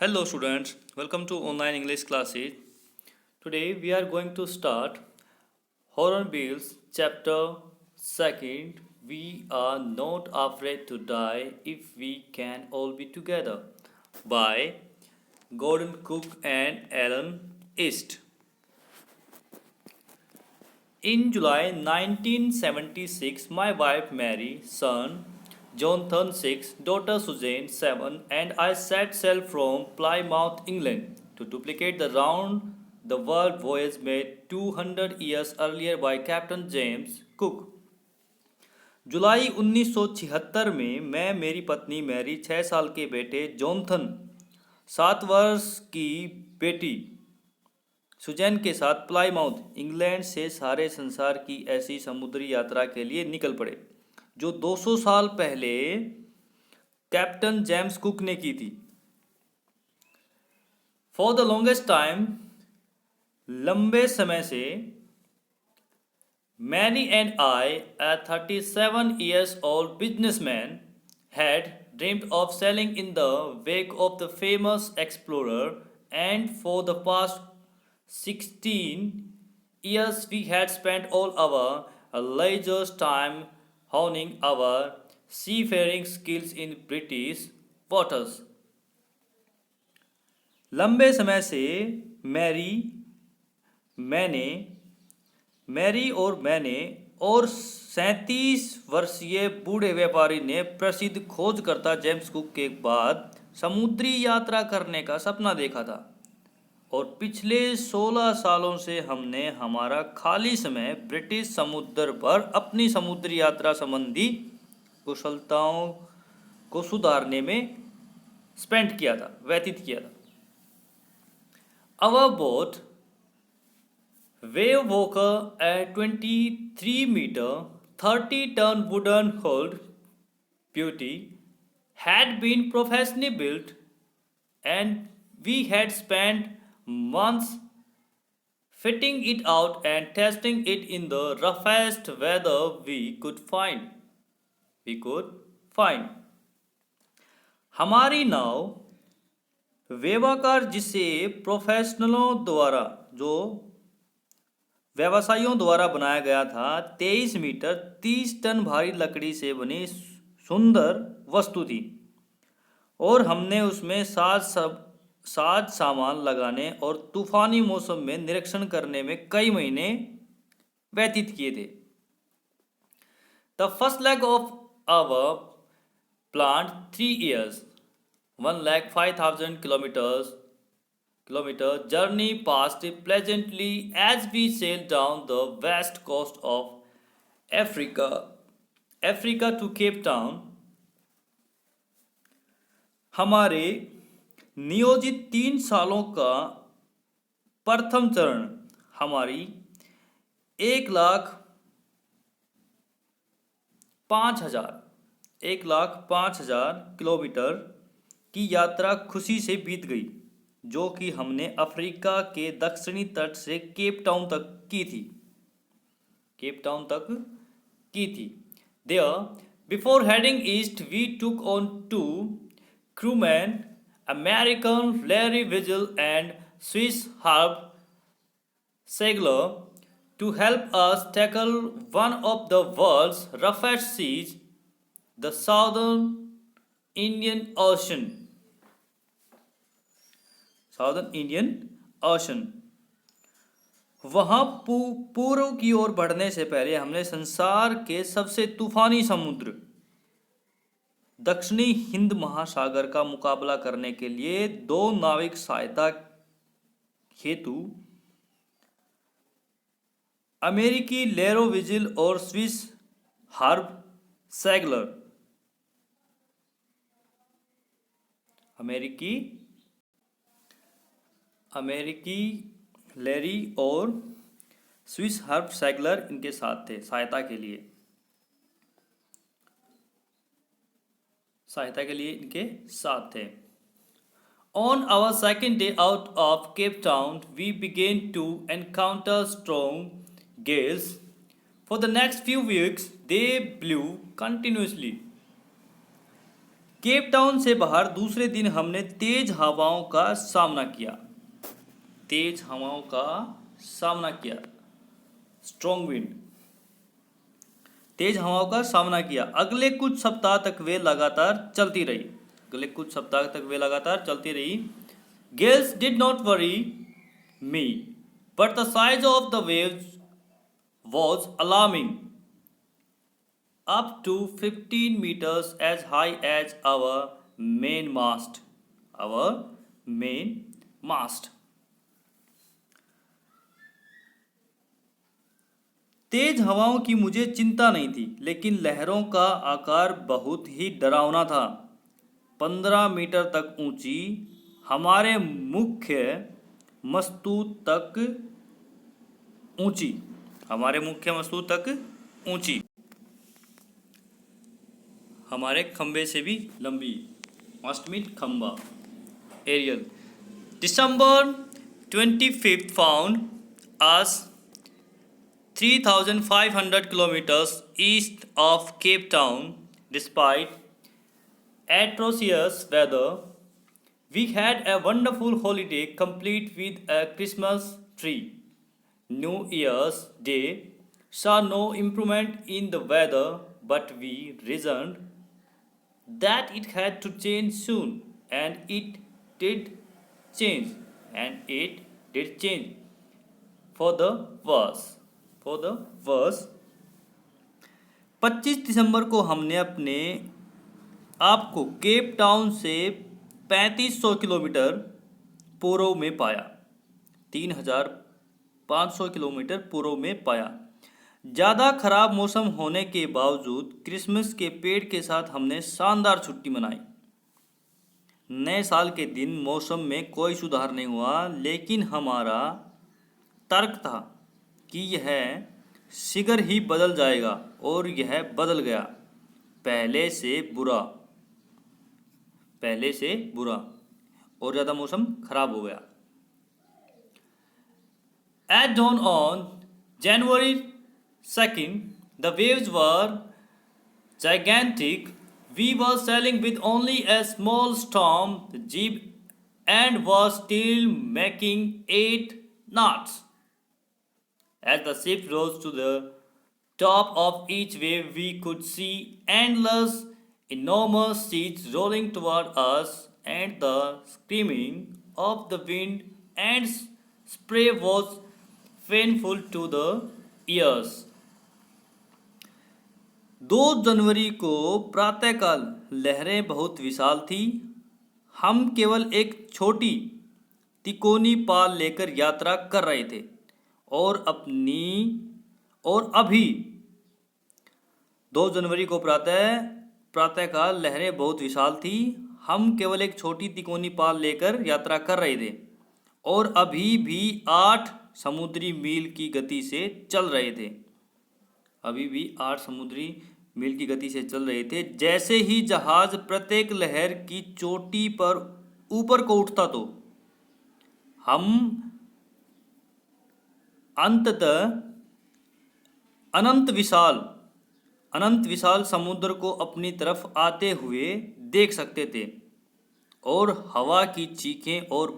Hello students, welcome to online English classes. Today we are going to start Hornbills chapter 2nd. We are not afraid to die if we can all be together by Gordon Cook and Alan East. In July 1976, my wife Mary, son Jonathan 6, daughter Suzanne 7, and I set sail from Plymouth, England to duplicate the round the world voyage made 200 years earlier by Captain James Cook. जुलाई 1976 में मैं मेरी पत्नी Mary 6 साल के बेटे Jonathan 7 वर्ष की बेटी सुजैन के साथ प्लाईमाउथ इंग्लैंड से सारे संसार की ऐसी समुद्री यात्रा के लिए निकल पड़े जो 200 साल पहले कैप्टन जेम्स कुक ने की थी। फॉर द लॉन्गेस्ट टाइम, लंबे समय से Mary and I, a 37 years old businessman, had dreamed of sailing in the wake of the famous explorer, and for the past 16 years we had spent all our leisure time honing our seafaring skills in British waters. लंबे समय से Mary मैंने Mary और मैंने और 37 वर्षीय बूढ़े व्यापारी ने प्रसिद्ध खोजकर्ता जेम्स कुक के बाद समुद्री यात्रा करने का सपना देखा था और पिछले 16 सालों से हमने हमारा खाली समय ब्रिटिश समुद्र पर अपनी समुद्री यात्रा संबंधी कुशलताओं को सुधारने में व्यतीत किया था। Our boat, Wave Walker, a 23-meter, 30-ton wooden hulled beauty, had been professionally built, and we had spent months fitting it out and testing it in the roughest weather we could find. हमारी नाव वेवाकार, जिसे प्रोफेशनलों द्वारा जो व्यवसायियों द्वारा बनाया गया था, 23 metre 30 ton भारी लकड़ी से बनी सुंदर वस्तु थी और हमने उसमें साज सामान लगाने और तूफानी मौसम में निरीक्षण करने में कई महीने व्यतीत किए थे। The first leg of our plant 3 years, 1,05,000 kilometer journey passed pleasantly as we sailed down the west coast of Africa to Cape Town. हमारे नियोजित 3 सालों का प्रथम चरण हमारी 1,05,000 किलोमीटर की यात्रा खुशी से बीत गई, जो कि हमने अफ्रीका के दक्षिणी तट से केप टाउन तक की थी। There, before heading east, we took on 2 crewmen, American Larry Vigil and Swiss Herb Segler, to help us tackle one of the world's roughest seas, the Southern Indian Ocean. वहाँ पूर्व की ओर बढ़ने से पहले हमने संसार के सबसे तूफानी समुद्र दक्षिणी हिंद महासागर का मुकाबला करने के लिए 2 नाविक सहायता हेतु अमेरिकी लेरो विजिल और स्विस हर्ब सैगलर अमेरिकी लेरी और स्विस हर्ब सैगलर इनके साथ थे सहायता के लिए इनके साथ थे। On our second day out of Cape Town, we began to encounter strong gales. For the next few weeks, they blew continuously. Cape Town से बाहर दूसरे दिन हमने तेज हवाओं का सामना किया। तेज हवाओं का सामना किया, स्ट्रॉन्ग विंड। तेज हवाओं का सामना किया। अगले कुछ सप्ताह तक वे लगातार चलती रही। अगले कुछ सप्ताह तक वे लगातार चलती रही। Gales did not worry me, but the size of the waves was alarming. Up to 15 meters as high as our main mast. Our main mast. तेज हवाओं की मुझे चिंता नहीं थी, लेकिन लहरों का आकार बहुत ही डरावना था। 15 मीटर तक ऊंची, हमारे मुख्य मस्तूल तक ऊंची, हमारे मुख्य मस्तूल तक ऊंची, हमारे खंबे से भी लंबी। मस्ट मीन खंबा, aerial. December 25 found us 3,500 kilometers east of Cape Town. Despite atrocious weather, we had a wonderful holiday complete with a Christmas tree. New Year's Day saw no improvement in the weather, but we reasoned that it had to change soon, and it did change, and it did change for the worse. For the worse. 25 दिसंबर को हमने अपने आप को Cape Town से 3500 kilometre पूर्व में पाया। 3500 kilometre पूर्व में पाया। ज़्यादा खराब मौसम होने के बावजूद क्रिसमस के पेड़ के साथ हमने शानदार छुट्टी मनाई। नए साल के दिन मौसम में कोई सुधार नहीं हुआ, लेकिन हमारा तर्क था कि यह शीघ्र ही बदल जाएगा, और यह बदल गया। पहले से बुरा और ज़्यादा मौसम खराब हो गया। At dawn on January 2nd, the waves were gigantic. We were sailing with only a small storm jib and was still making 8 knots. As the ship rose to the top of each wave, we could see endless, enormous seas rolling toward us, and the screaming of the wind and spray was painful to the ears. 2 जनवरी को प्रातःकाल लहरें बहुत विशाल थी। हम केवल एक छोटी तिकोनी पाल लेकर यात्रा कर रहे थे, और अभी 2 जनवरी को प्रातःकाल लहरें बहुत विशाल थी। हम केवल एक छोटी तिकोनी पाल लेकर यात्रा कर रहे थे, और अभी भी 8 समुद्री मील की गति से चल रहे थे। अभी भी 8 समुद्री मील की गति से चल रहे थे। जैसे ही जहाज प्रत्येक लहर की चोटी पर ऊपर को उठता, तो हम अनंत विशाल समुद्र को अपनी तरफ आते हुए देख सकते थे, और हवा की चीखें और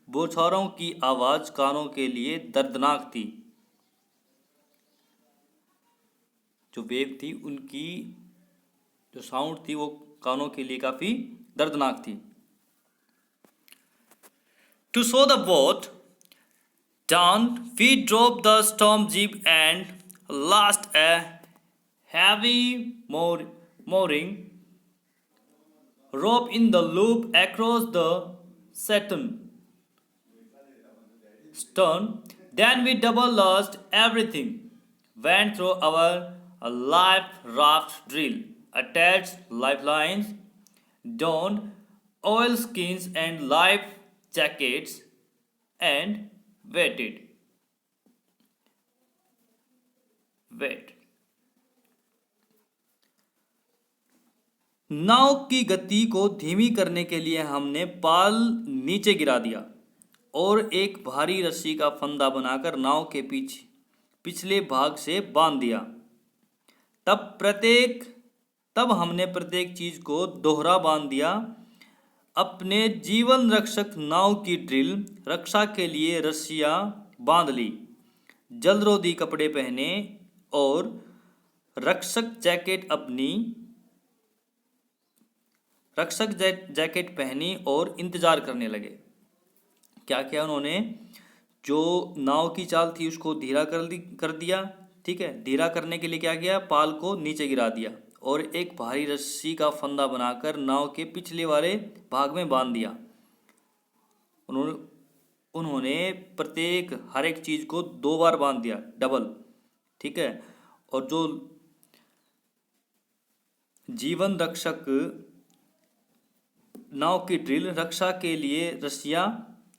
बौछारों की आवाज़ कानों के लिए दर्दनाक थी। जो वेव थी, उनकी जो साउंड थी, वो कानों के लिए काफ़ी दर्दनाक थी। To show the boat down, we dropped the storm jib and lashed a heavy mooring rope in the loop across the stern. Then we double lashed everything, went through our life raft drill, attached lifelines, donned oilskins and life jackets, and waited. नाव की गति को धीमी करने के लिए हमने पाल नीचे गिरा दिया और एक भारी रस्सी का फंदा बनाकर नाव के पिछले भाग से बांध दिया। तब तब हमने प्रत्येक चीज को दोहरा बांध दिया। अपने जीवन रक्षक नाव की ड्रिल रक्षा के लिए रस्सियां बांध ली। जलरोधी कपड़े पहने और रक्षक जैकेट पहनी और इंतजार करने लगे। क्या किया उन्होंने? जो नाव की चाल थी उसको धीरा कर दिया। ठीक है, धीरा करने के लिए क्या किया? पाल को नीचे गिरा दिया और एक भारी रस्सी का फंदा बनाकर नाव के पिछले वाले भाग में बांध दिया। उन्होंने प्रत्येक हर एक चीज को 2 बार बांध दिया, डबल। ठीक है, और जो जीवन रक्षक नाव की ड्रिल रक्षा के लिए रस्सियां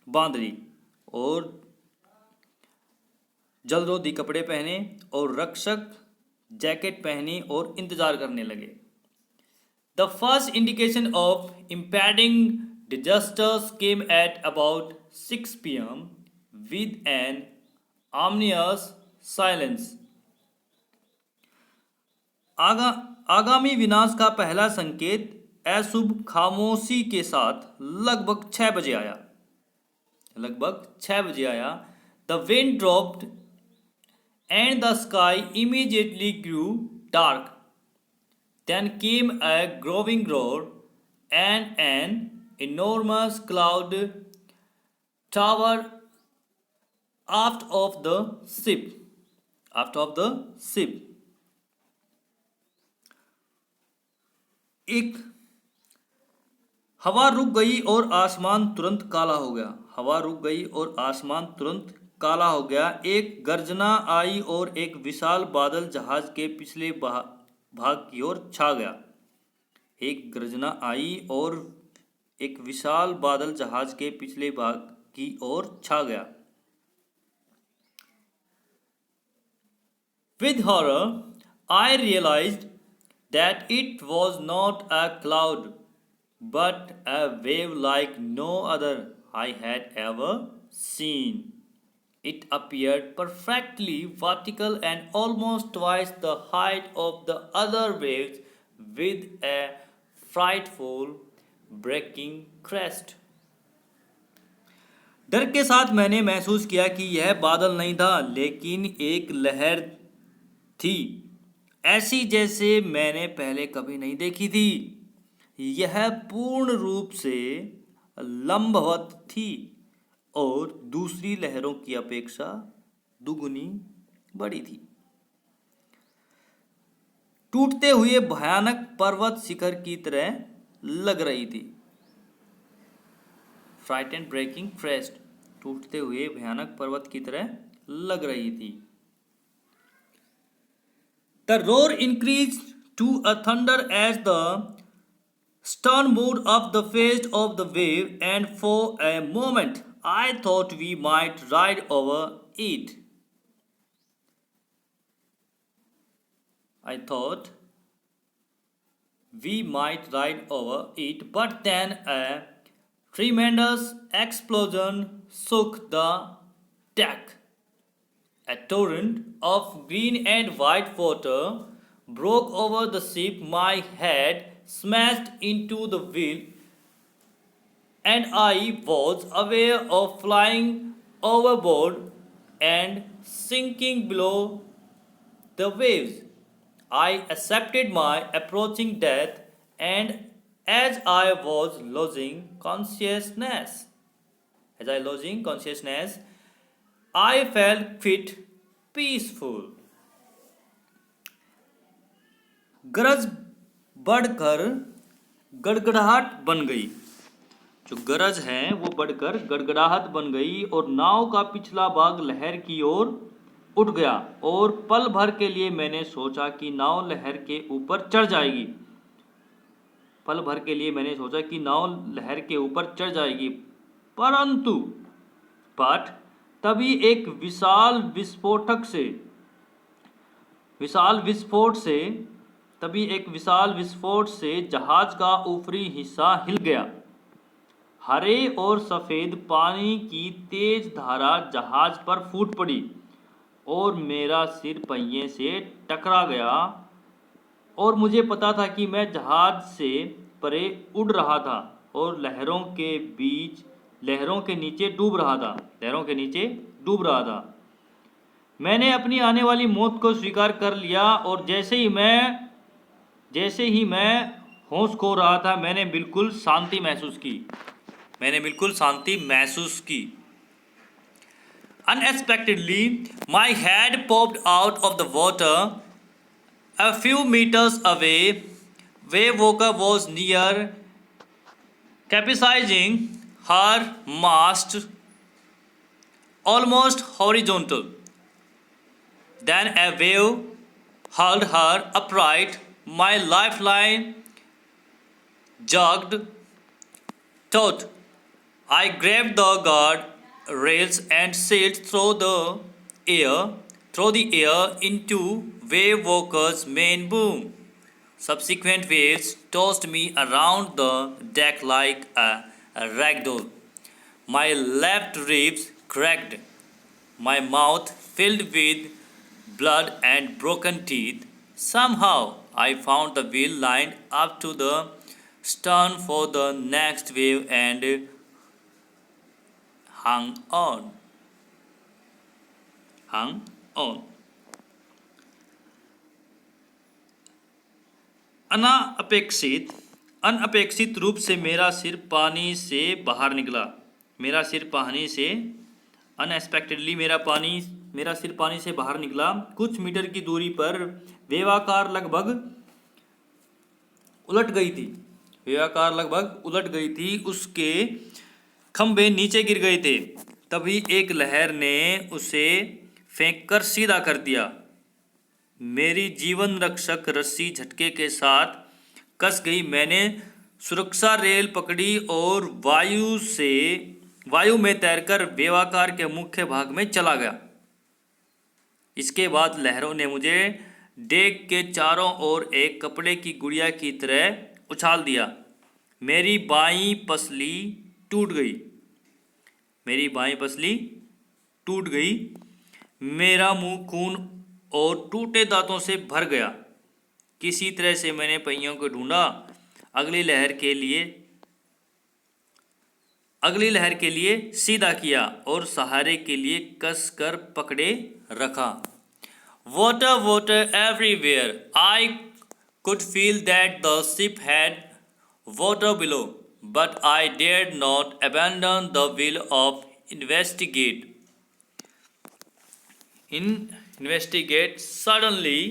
बांध ली और जलरोधी कपड़े पहने और रक्षक जैकेट पहनी और इंतजार करने लगे। The first indication of impending disasters came at about 6 p.m. with an ominous silence. आगामी विनाश का पहला संकेत अशुभ खामोशी के साथ लगभग 6 बजे आया। The wind dropped and the sky immediately grew dark. Then came a growling roar and an enormous cloud towered aft of the ship. एक हवा रुक गई और आसमान तुरंत काला हो गया। एक गर्जना आई और एक विशाल बादल जहाज के पिछले भाग की ओर छा गया। एक गर्जना आई और एक विशाल बादल जहाज के पिछले भाग की ओर छा गया। With horror, I realized that it was not a cloud, but a wave like no other I had ever seen. It appeared perfectly vertical and almost twice the height of the other waves, with a frightful breaking crest. डर के साथ मैंने महसूस किया कि यह बादल नहीं था, लेकिन एक लहर थी, ऐसी जैसे मैंने पहले कभी नहीं देखी थी। यह पूर्ण रूप से लंबवत थी और दूसरी लहरों की अपेक्षा दुगुनी बड़ी थी। टूटते हुए भयानक पर्वत शिखर की तरह लग रही थी। फ्राइटेंड ब्रेकिंग क्रेस्ट, टूटते हुए भयानक पर्वत की तरह लग रही थी। The roar increased to a thunder as the stern moved up the face of the wave, and for a moment I thought we might ride over it. But then a tremendous explosion shook the deck. A torrent of green and white water broke over the ship. My head smashed into the wheel, and I was aware of flying overboard and sinking below the waves. I accepted my approaching death, and as I was losing consciousness, I felt quite peaceful. गरज बढ़कर गड़गड़ाहट बन गई। जो गरज है वो बढ़कर गड़गड़ाहट बन गई और नाव का पिछला भाग लहर की ओर उठ गया, और पल भर के लिए मैंने सोचा कि नाव लहर के ऊपर चढ़ जाएगी। परंतु तभी एक विशाल विस्फोट से जहाज का ऊपरी हिस्सा हिल गया। हरे और सफेद पानी की तेज धारा जहाज पर फूट पड़ी और मेरा सिर पहिए से टकरा गया। और मुझे पता था कि मैं जहाज से परे उड़ रहा था और लहरों के नीचे डूब रहा था। मैंने अपनी आने वाली मौत को स्वीकार कर लिया और जैसे ही मैं होश खो रहा था, मैंने बिल्कुल शांति महसूस की। Unexpectedly, my head popped out of the water a few meters away. Wavewalker was near, capsizing her mast almost horizontal. Then a wave hurled her upright. My lifeline jerked taut. I grabbed the guard rails and sailed through the air into Wave Walker's main boom. Subsequent waves tossed me around the deck like a ragdoll. My left ribs cracked, my mouth filled with blood and broken teeth. Somehow I found the wheel lined up to the stern for the next wave and hung on. Hung on. अनअपेक्षित रूप से मेरा सिर पानी से बाहर निकला। Unexpectedly मेरा सिर पानी से बाहर निकला। कुछ मीटर की दूरी पर वेवाकार लगभग उलट गई थी। उसके खंभे नीचे गिर गए थे। तभी एक लहर ने उसे फेंककर सीधा कर दिया। मेरी जीवन रक्षक रस्सी झटके के साथ कस गई। मैंने सुरक्षा रेल पकड़ी और वायु में तैरकर वेवाकार के मुख्य भाग में चला गया। इसके बाद लहरों ने मुझे डेक के चारों ओर एक कपड़े की गुड़िया की तरह उछाल दिया। मेरी बाईं पसली टूट गई। मेरा मुंह खून और टूटे दांतों से भर गया। किसी तरह से मैंने पहियों को ढूंढा, अगली लहर के लिए सीधा किया और सहारे के लिए कस कर पकड़े रखा। Water everywhere. I could feel that the ship had water below, but I dared not abandon the wheel of investigate. Suddenly,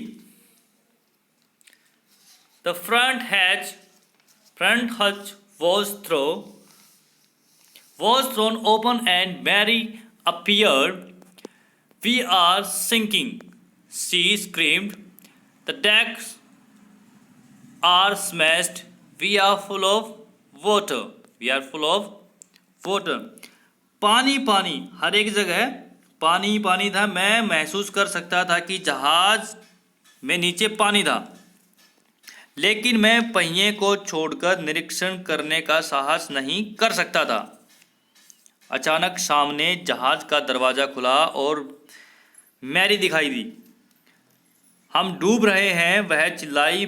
the front hatch was thrown open and Mary appeared. "We are sinking," she screamed. "The decks are smashed. We are full of water." पानी हर एक जगह पानी था। मैं महसूस कर सकता था कि जहाज में नीचे पानी था, लेकिन मैं पहिए को छोड़कर निरीक्षण करने का साहस नहीं कर सकता था। अचानक सामने जहाज का दरवाज़ा खुला और मैरी दिखाई दी। "हम डूब रहे हैं," वह चिल्लाई।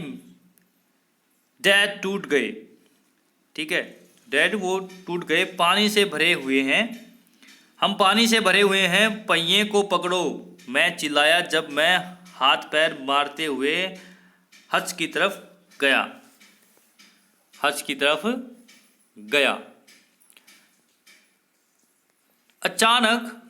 "डैड टूट गए।" ठीक है, डैड वो टूट गए। हम पानी से भरे हुए हैं, पहिए को पकड़ो, मैं चिल्लाया जब मैं हाथ पैर मारते हुए हज की तरफ गया। अचानक